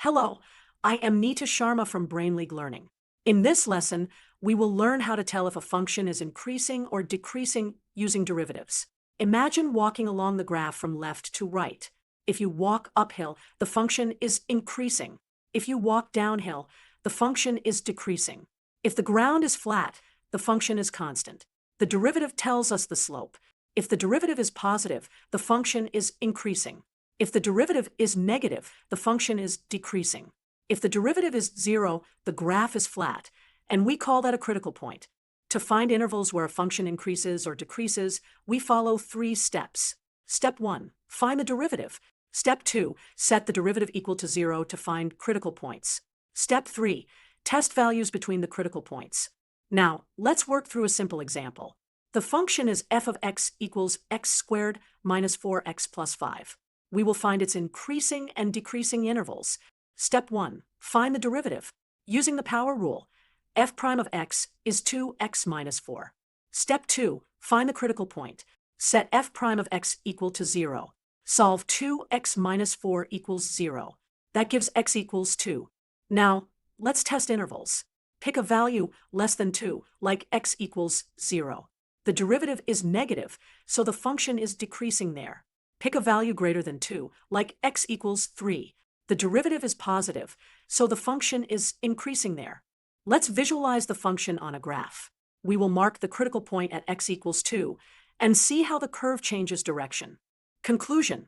Hello, I am Neeta Sharma from Brain League Learning. In this lesson, we will learn how to tell if a function is increasing or decreasing using derivatives. Imagine walking along the graph from left to right. If you walk uphill, the function is increasing. If you walk downhill, the function is decreasing. If the ground is flat, the function is constant. The derivative tells us the slope. If the derivative is positive, the function is increasing. If the derivative is negative, the function is decreasing. If the derivative is 0, the graph is flat, and we call that a critical point. To find intervals where a function increases or decreases, we follow 3 steps. Step 1, find the derivative. Step 2, set the derivative equal to 0 to find critical points. Step 3, test values between the critical points. Now, let's work through a simple example. The function is f of x equals x squared minus 4x plus 5. We will find its increasing and decreasing intervals. Step 1, find the derivative. Using the power rule, f prime of x is 2x minus 4. Step 2, find the critical point. Set f prime of x equal to 0. Solve 2x minus 4 equals 0. That gives x equals 2. Now, let's test intervals. Pick a value less than 2, like x equals 0. The derivative is negative, so the function is decreasing there. Pick a value greater than 2, like x equals 3. The derivative is positive, so the function is increasing there. Let's visualize the function on a graph. We will mark the critical point at x equals 2 and see how the curve changes direction. Conclusion: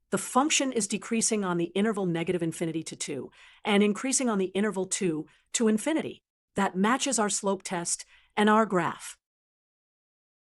the function is decreasing on the interval negative infinity to 2 and increasing on the interval 2 to infinity. That matches our slope test and our graph.